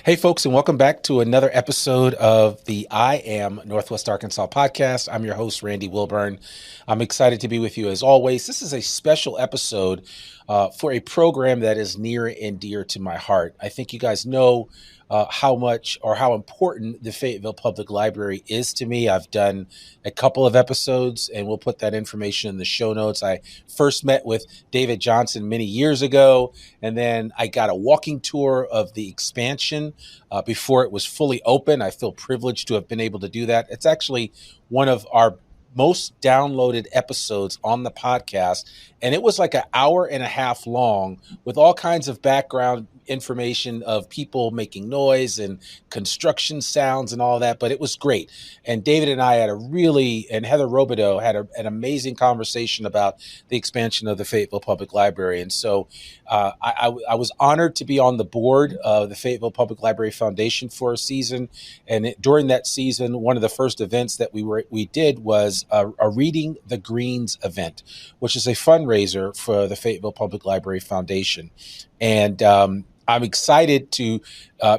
Hey, folks, and welcome back to another episode of the I Am Northwest Arkansas podcast. I'm your host, Randy Wilburn. I'm excited to be with you as always. This is a special episode for a program that is near and dear to my heart. I think you guys know how much or how important the Fayetteville Public Library is to me. I've done a couple of episodes, and we'll put that information in the show notes. I first met with David Johnson many years ago, and then I got a walking tour of the expansion before it was fully open. I feel privileged to have been able to do that. It's actually one of our most downloaded episodes on the podcast, and it was like an hour and a half long with all kinds of background information of people making noise and construction sounds and all that, but it was great. And David and I and Heather Robideau had an amazing conversation about the expansion of the Fayetteville Public Library. And so I was honored to be on the board of the Fayetteville Public Library Foundation for a season. And during that season, one of the first events that we did was a Reading the Greens event, which is a fundraiser for the Fayetteville Public Library Foundation. And I'm excited to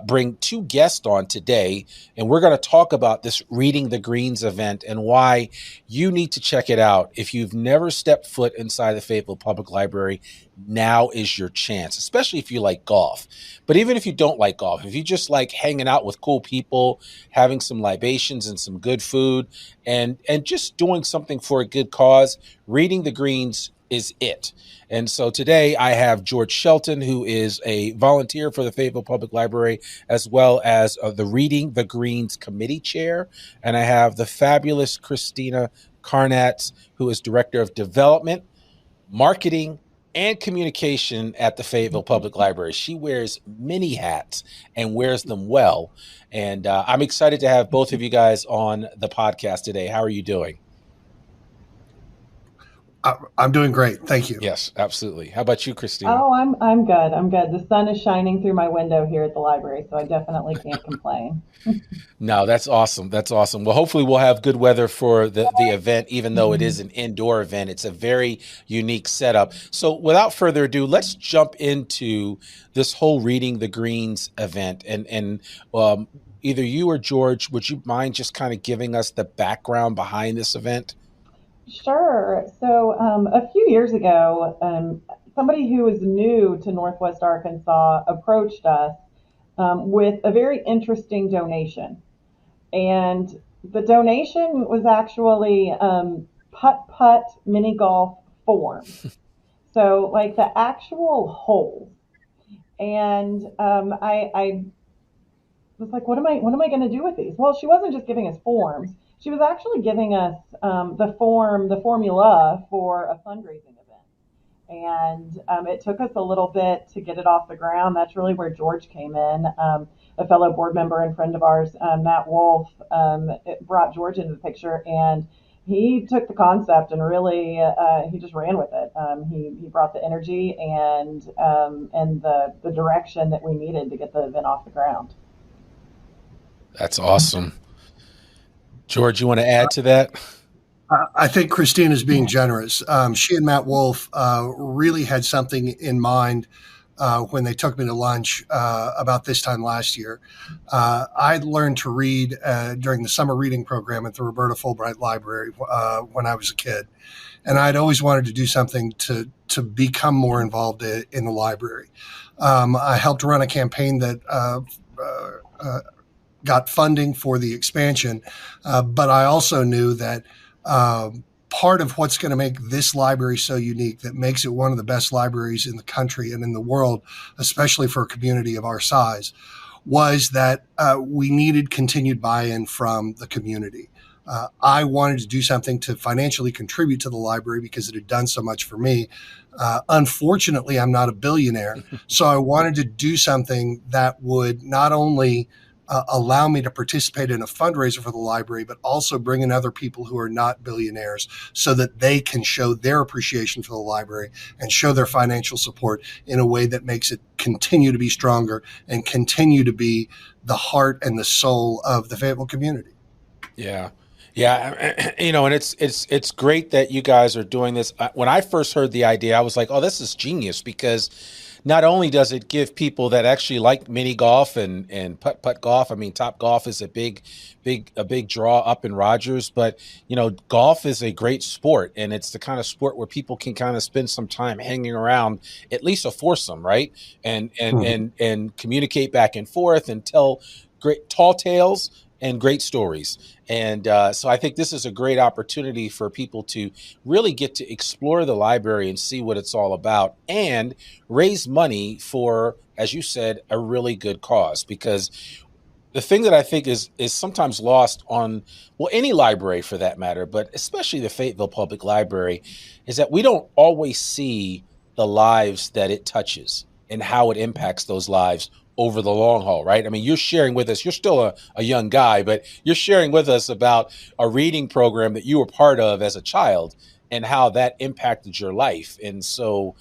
bring two guests on today, and we're going to talk about this Reading the Greens event and why you need to check it out. If you've never stepped foot inside the Fayetteville Public Library, now is your chance, especially if you like golf. But even if you don't like golf, if you just like hanging out with cool people, having some libations and some good food, and just doing something for a good cause, Reading the Greens is it. And so today I have George Shelton, who is a volunteer for the Fayetteville Public Library, as well as the Reading the Greens Committee Chair. And I have the fabulous Christina Karnatz, who is Director of Development, Marketing, and Communication at the Fayetteville Public Library. She wears many hats and wears them well. And I'm excited to have both of you guys on the podcast today. How are you doing? I'm doing great. Thank you. Yes, absolutely. How about you, Christina? Oh, I'm good. I'm good. The sun is shining through my window here at the library, so I definitely can't complain. No, that's awesome. That's awesome. Well, hopefully we'll have good weather for the event, even though it is an indoor event. It's a very unique setup. So without further ado, let's jump into this whole Reading the Greens event. And either you or George, would you mind just kind of giving us the background behind this event? Sure. So a few years ago, somebody who was new to Northwest Arkansas approached us with a very interesting donation. And the donation was actually putt-putt mini golf forms. So like the actual holes. And I was like, what am I going to do with these? Well, she wasn't just giving us forms. She was actually giving us the formula for a fundraising event. And it took us a little bit to get it off the ground. That's really where George came in. A fellow board member and friend of ours, Matt Wolf, brought George into the picture, and he took the concept and really he just ran with it. He brought the energy and the direction that we needed to get the event off the ground. That's awesome. George, you want to add to that? I think Christina's being generous. She and Matt Wolf really had something in mind when they took me to lunch about this time last year. I learned to read during the summer reading program at the Roberta Fulbright Library when I was a kid. And I'd always wanted to do something to become more involved in the library. I helped run a campaign that got funding for the expansion. But I also knew that part of what's going to make this library so unique, that makes it one of the best libraries in the country and in the world, especially for a community of our size, was that we needed continued buy-in from the community. I wanted to do something to financially contribute to the library because it had done so much for me. Unfortunately, I'm not a billionaire, so I wanted to do something that would not only allow me to participate in a fundraiser for the library, but also bring in other people who are not billionaires so that they can show their appreciation for the library and show their financial support in a way that makes it continue to be stronger and continue to be the heart and the soul of the Fayetteville community. Yeah. Yeah, and it's great that you guys are doing this. When I first heard the idea, I was like, "Oh, this is genius!" Because not only does it give people that actually like mini golf and putt golf. I mean, Top Golf is a big draw up in Rogers, but golf is a great sport, and it's the kind of sport where people can kind of spend some time hanging around, at least a foursome, right? And communicate back and forth and tell great tall tales and great stories. And so I think this is a great opportunity for people to really get to explore the library and see what it's all about and raise money for, as you said, a really good cause. Because the thing that I think is sometimes lost on, well, any library for that matter, but especially the Fayetteville Public Library, is that we don't always see the lives that it touches and how it impacts those lives over the long haul, right? I mean, you're sharing with us, you're still a young guy, but you're sharing with us about a reading program that you were part of as a child and how that impacted your life. And so,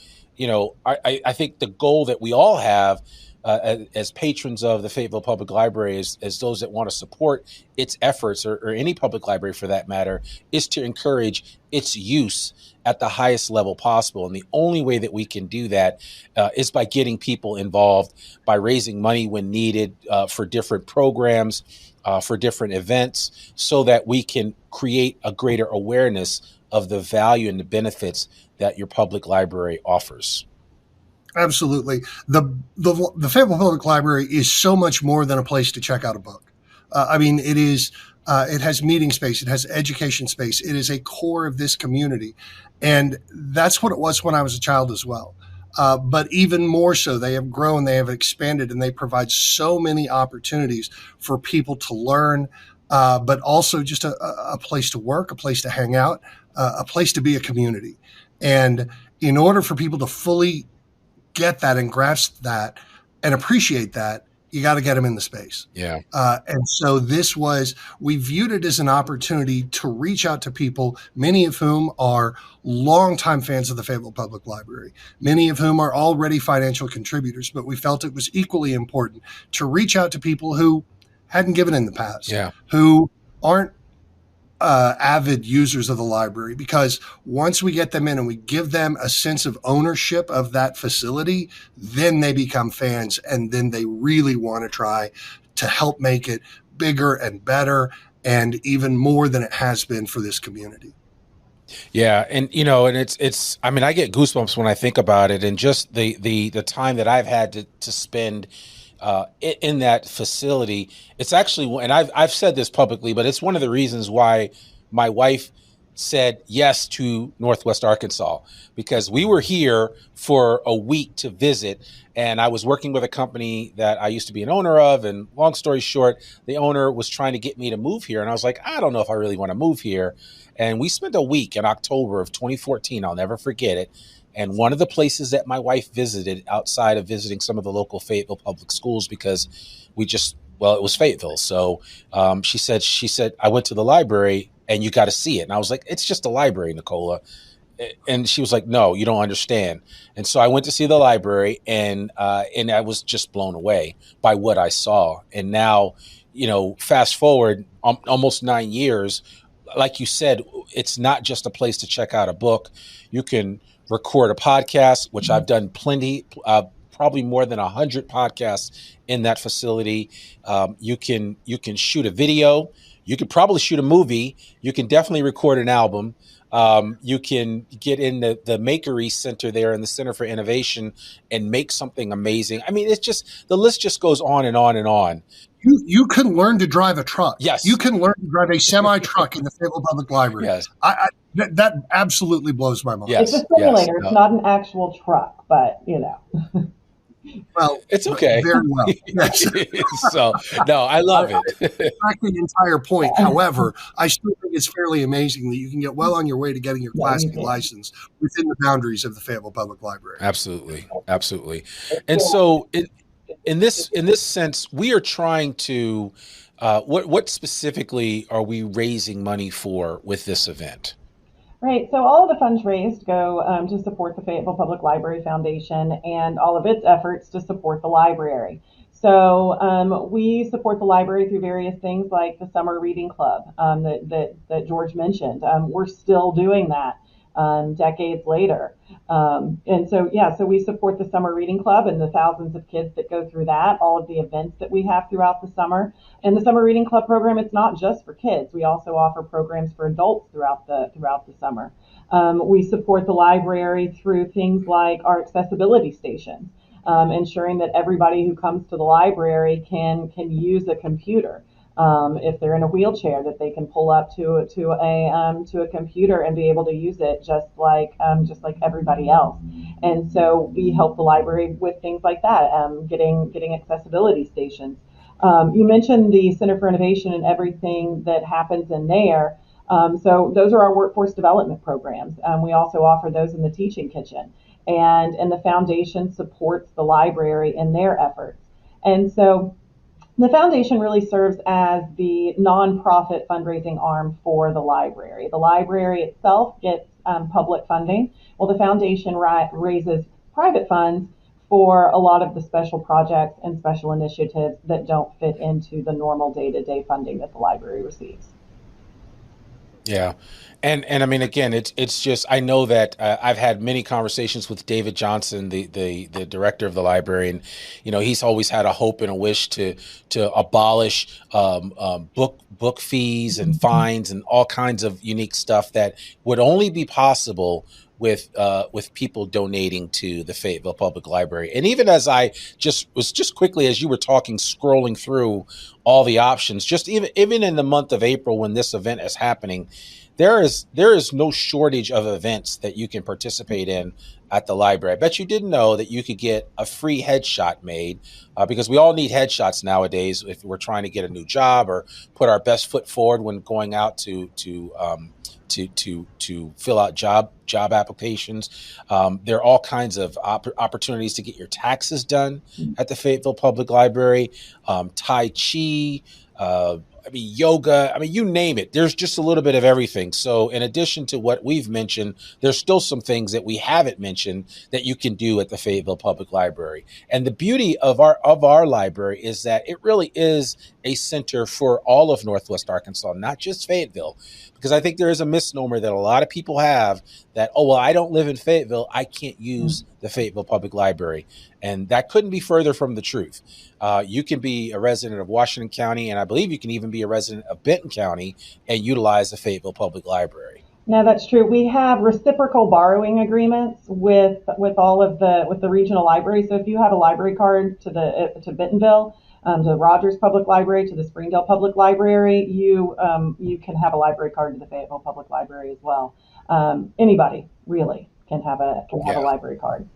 I think the goal that we all have as patrons of the Fayetteville Public Library, as those that want to support its efforts, or any public library for that matter, is to encourage its use at the highest level possible. And the only way that we can do that is by getting people involved, by raising money when needed for different programs, for different events, so that we can create a greater awareness of the value and the benefits that your public library offers. Absolutely. The Fayetteville Public Library is so much more than a place to check out a book. I mean, it is. It has meeting space. It has education space. It is a core of this community, and that's what it was when I was a child as well. But even more so, they have grown, they have expanded, and they provide so many opportunities for people to learn, but also just a place to work, a place to hang out, a place to be a community. And in order for people to fully get that and grasp that and appreciate that, you got to get them in the space. Yeah. And so we viewed it as an opportunity to reach out to people, many of whom are longtime fans of the Fayetteville Public Library, many of whom are already financial contributors, but we felt it was equally important to reach out to people who hadn't given in the past, who aren't avid users of the library, because once we get them in and we give them a sense of ownership of that facility, then they become fans, and then they really want to try to help make it bigger and better and even more than it has been for this community. Yeah. And, and it's, I mean, I get goosebumps when I think about it, and just the time that I've had to spend in that facility. It's actually, and I've said this publicly, but it's one of the reasons why my wife said yes to Northwest Arkansas, because we were here for a week to visit, and I was working with a company that I used to be an owner of. And long story short, the owner was trying to get me to move here. And I was like, I don't know if I really want to move here. And we spent a week in October of 2014. I'll never forget it. And one of the places that my wife visited, outside of visiting some of the local Fayetteville public schools, because it was Fayetteville. So she said, I went to the library and you got to see it. And I was like, it's just a library, Nicola. And she was like, no, you don't understand. And so I went to see the library, and I was just blown away by what I saw. And now, fast forward almost 9 years, like you said, it's not just a place to check out a book. You can record a podcast, which I've done plenty, probably more than 100 podcasts in that facility. You can shoot a video. You could probably shoot a movie. You can definitely record an album. You can get in the Makery Center there in the Center for Innovation and make something amazing. I mean, the list just goes on and on and on. You can learn to drive a truck. Yes. You can learn to drive a semi-truck in the Fayetteville Public Library. Yes. That absolutely blows my mind. Yes. It's a simulator. It's not an actual truck, but Well, it's okay. Very well. Yes. So, no, I love it. Exactly the entire point. However, I still think it's fairly amazing that you can get well on your way to getting your Class B license within the boundaries of the Fayetteville Public Library. Absolutely. Absolutely. And so in this sense, we are trying to, what specifically are we raising money for with this event? Right. So all of the funds raised go to support the Fayetteville Public Library Foundation and all of its efforts to support the library. So we support the library through various things like the Summer Reading Club that George mentioned. We're still doing that decades later. And so, yeah, so we support the Summer Reading Club and the thousands of kids that go through that, all of the events that we have throughout the summer. And the Summer Reading Club program, it's not just for kids. We also offer programs for adults throughout the summer. We support the library through things like our accessibility stations, ensuring that everybody who comes to the library can use a computer. If they're in a wheelchair, that they can pull up to a computer and be able to use it just like everybody else. And so we help the library with things like that, getting accessibility stations. You mentioned the Center for Innovation and everything that happens in there. So those are our workforce development programs. We also offer those in the Teaching Kitchen, and the foundation supports the library in their efforts. And so the foundation really serves as the nonprofit fundraising arm for the library. The library itself gets public funding, while the foundation raises private funds for a lot of the special projects and special initiatives that don't fit into the normal day-to-day funding that the library receives. Yeah. And I mean, again, it's just, I know that I've had many conversations with David Johnson, the director of the library, and, he's always had a hope and a wish to abolish book fees and fines and all kinds of unique stuff that would only be possible with people donating to the Fayetteville Public Library. And even as I just quickly, as you were talking, scrolling through all the options, just even in the month of April when this event is happening, there is no shortage of events that you can participate in at the library. I bet you didn't know that you could get a free headshot made, because we all need headshots nowadays if we're trying to get a new job or put our best foot forward when going out to fill out job applications. There are all kinds of opportunities to get your taxes done at the Fayetteville Public Library. Tai Chi, yoga, you name it. There's just a little bit of everything. So in addition to what we've mentioned, there's still some things that we haven't mentioned that you can do at the Fayetteville Public Library. And the beauty of our library is that it really is a center for all of Northwest Arkansas, not just Fayetteville. Because I think there is a misnomer that a lot of people have that, I don't live in Fayetteville, I can't use the Fayetteville Public Library. And that couldn't be further from the truth. You can be a resident of Washington County, and I believe you can even be a resident of Benton County and utilize the Fayetteville Public Library. No, that's true. We have reciprocal borrowing agreements with the regional libraries. So if you have a library card to Bentonville, to Rogers Public Library, to the Springdale Public Library, you can have a library card to the Fayetteville Public Library as well. Anybody really can have a library card.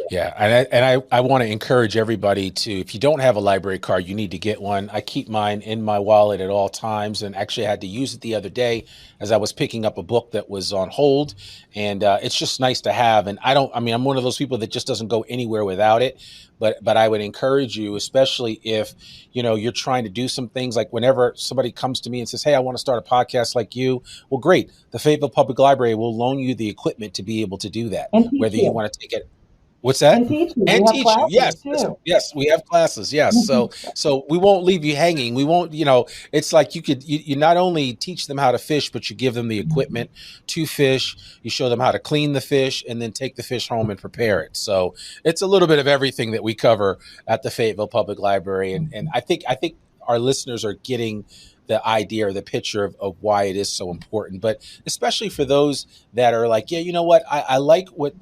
Yeah, and I want to encourage everybody to, if you don't have a library card, you need to get one. I keep mine in my wallet at all times, and actually I had to use it the other day as I was picking up a book that was on hold, and it's just nice to have. And I'm one of those people that just doesn't go anywhere without it, but I would encourage you, especially if, you're trying to do some things, like whenever somebody comes to me and says, hey, I want to start a podcast like you. Well, great. The Fayetteville Public Library will loan you the equipment to be able to do that, whether you want to take it. What's that? And teach you. Yes, we have classes. Yes. So we won't leave you hanging. We won't, it's like you not only teach them how to fish, but you give them the equipment to fish. You show them how to clean the fish and then take the fish home and prepare it. So it's a little bit of everything that we cover at the Fayetteville Public Library. And I think our listeners are getting the idea or the picture of why it is so important, but especially for those that are like, I like what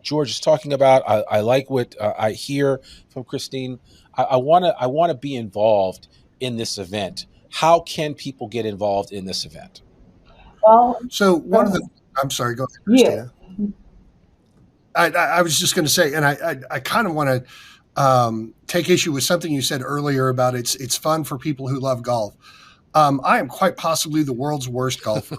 George is talking about. I like what I hear from Christine. I want to be involved in this event. How can people get involved in this event? Well, so I'm sorry, go ahead, Christina. Yeah. I was just going to say, and I kind of want to take issue with something you said earlier about it's fun for people who love golf. I am quite possibly the world's worst golfer.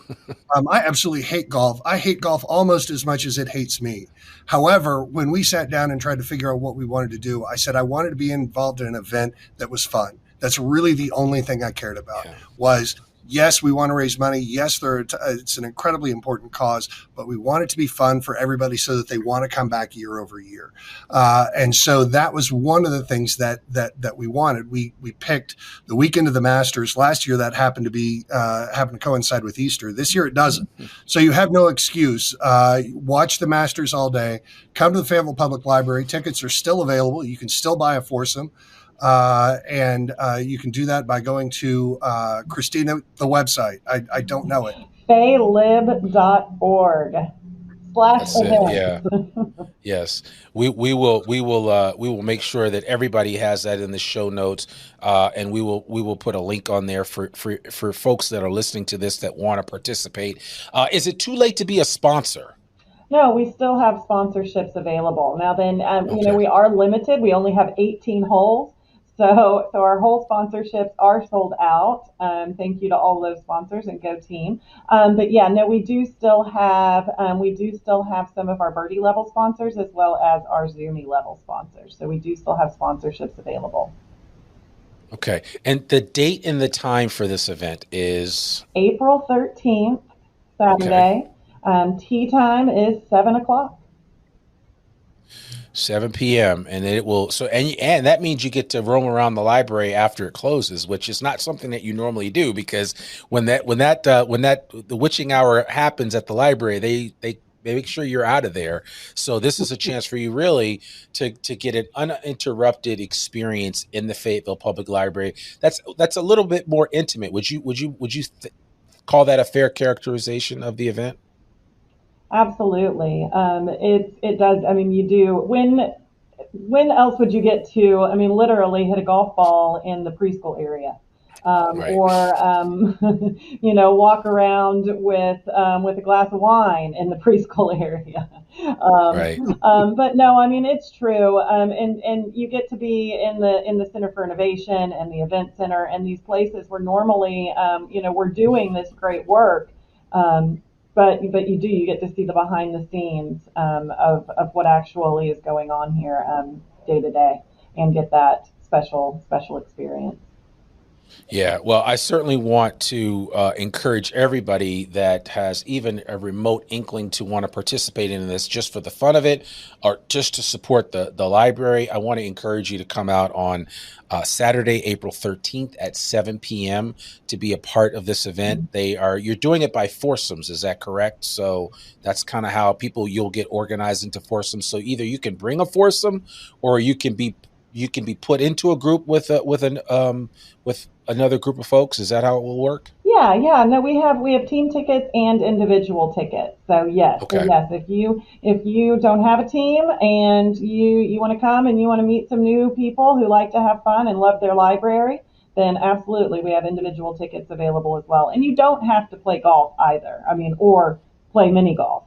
I absolutely hate golf. I hate golf almost as much as it hates me. However, when we sat down and tried to figure out what we wanted to do, I said I wanted to be involved in an event that was fun. That's really the only thing I cared about was Yes, we want to raise money. Yes, it's an incredibly important cause, but we want it to be fun for everybody so that they want to come back year over year. And so that was one of the things that we wanted. We picked the weekend of the Masters. Last year, that happened to coincide with Easter. This year, it doesn't. So you have no excuse. Watch the Masters all day. Come to the Fayetteville Public Library. Tickets are still available. You can still buy a foursome. And you can do that by going to Christina, the website. I don't know it. faylib.org. That's it. Yeah. Yes. We will make sure that everybody has that in the show notes. And we will put a link on there for folks that are listening to this that want to participate. Is it too late to be a sponsor? No, we still have sponsorships available. Now then, we are limited. We only have 18 holes. So our whole sponsorships are sold out. Thank you to all those sponsors and Go Team. But yeah, no, we do still have some of our Birdie level sponsors as well as our Zoomy level sponsors. So we do still have sponsorships available. Okay. And the date and the time for this event is April 13th, Saturday. Okay. Tea time is 7:00. 7 p.m. and it will and that means you get to roam around the library after it closes, which is not something that you normally do, because when the witching hour happens at the library, they make sure you're out of there. So this is a chance for you really to get an uninterrupted experience in the Fayetteville Public Library. That's a little bit more intimate. Would you call that a fair characterization of the event? Absolutely. It does. I mean, you do. When else would you get to, literally hit a golf ball in the preschool area? Right. Or, walk around with a glass of wine in the preschool area. Right. But no, it's true. And you get to be in the Center for Innovation and the Event Center and these places where normally, we're doing this great work. But you get to see the behind the scenes of what actually is going on here day to day and get that special experience. Yeah, well, I certainly want to encourage everybody that has even a remote inkling to want to participate in this just for the fun of it or just to support the library. I want to encourage you to come out on Saturday, April 13th at 7 p.m. to be a part of this event. You're doing it by foursomes, is that correct? So that's kind of how you'll get organized into foursomes. So either you can bring a foursome or you can be put into a group with another group of folks. Is that how it will work? Yeah. No, we have team tickets and individual tickets. So yes, okay. So yes. If you don't have a team and you want to come and you want to meet some new people who like to have fun and love their library, then absolutely we have individual tickets available as well. And you don't have to play golf either. Or play mini golf.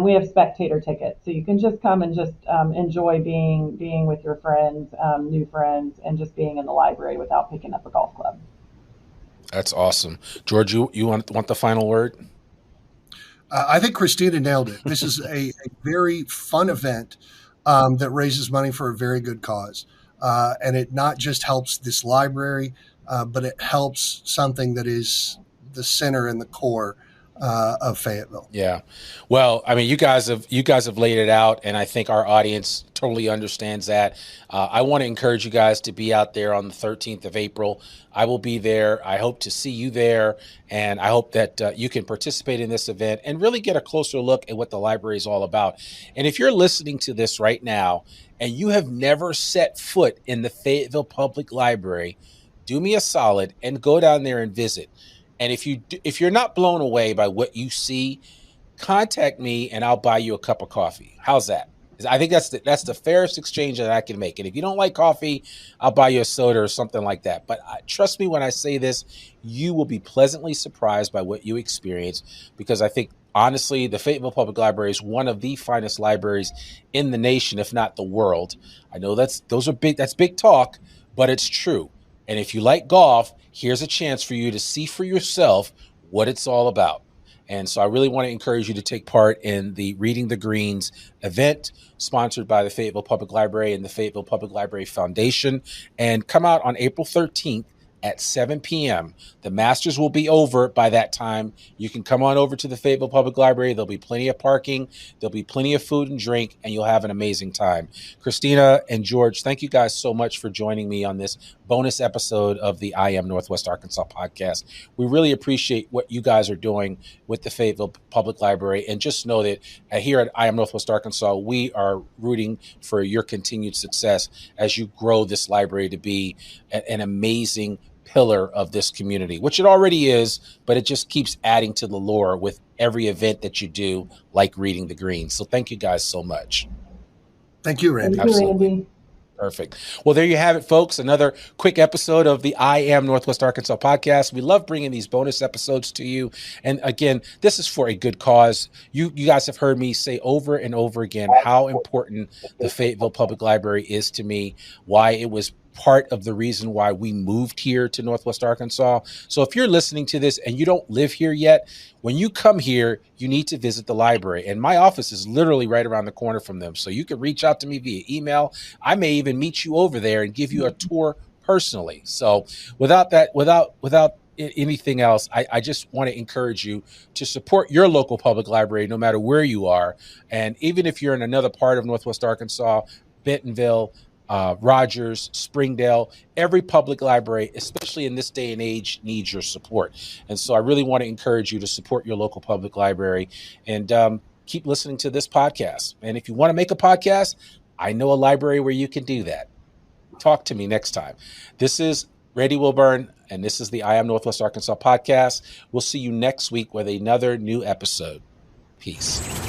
We have spectator tickets, so you can just come and just enjoy being with your friends, new friends, and just being in the library without picking up a golf club. That's awesome. George, you want the final word? I think Christina nailed it. This is a very fun event that raises money for a very good cause. And it not just helps this library, but it helps something that is the center and the core of Fayetteville. Yeah. Well, you guys have laid it out, and I think our audience totally understands that. I want to encourage you guys to be out there on the 13th of April. I will be there. I hope to see you there, and I hope that you can participate in this event and really get a closer look at what the library is all about. And if you're listening to this right now and you have never set foot in the Fayetteville Public Library, do me a solid and go down there and visit. And if you're not blown away by what you see, contact me and I'll buy you a cup of coffee. How's that? I think that's the fairest exchange that I can make. And if you don't like coffee, I'll buy you a soda or something like that. But trust me when I say this, you will be pleasantly surprised by what you experience, because I think, honestly, the Fayetteville Public Library is one of the finest libraries in the nation, if not the world. I know that's big talk, but it's true. And if you like golf, here's a chance for you to see for yourself what it's all about. And so I really want to encourage you to take part in the Reading the Greens event sponsored by the Fayetteville Public Library and the Fayetteville Public Library Foundation, and come out on April 13th at 7 p.m. The Masters will be over by that time. You can come on over to the Fayetteville Public Library. There'll be plenty of parking. There'll be plenty of food and drink, and you'll have an amazing time. Christina and George, thank you guys so much for joining me on this bonus episode of the I Am Northwest Arkansas podcast. We really appreciate what you guys are doing with the Fayetteville Public Library. And just know that here at I Am Northwest Arkansas, we are rooting for your continued success as you grow this library to be an amazing pillar of this community, which it already is, but it just keeps adding to the lore with every event that you do, like Reading the Green. So thank you guys so much. Thank you, Randy. Thank you, Randy. Perfect. Well, there you have it, folks. Another quick episode of the I Am Northwest Arkansas podcast. We love bringing these bonus episodes to you. And again, this is for a good cause. You guys have heard me say over and over again how important the Fayetteville Public Library is to me, why it was part of the reason why we moved here to Northwest Arkansas. So if you're listening to this and you don't live here yet, when you come here, you need to visit the library. And my office is literally right around the corner from them. So you can reach out to me via email. I may even meet you over there and give you a tour personally. So without anything else, I just want to encourage you to support your local public library, no matter where you are. And even if you're in another part of Northwest Arkansas, Bentonville, Rogers, Springdale, every public library, especially in this day and age, needs your support. And so I really want to encourage you to support your local public library and keep listening to this podcast. And if you want to make a podcast, I know a library where you can do that. Talk to me next time. This is Randy Wilburn, and this is the I Am Northwest Arkansas podcast. We'll see you next week with another new episode. Peace.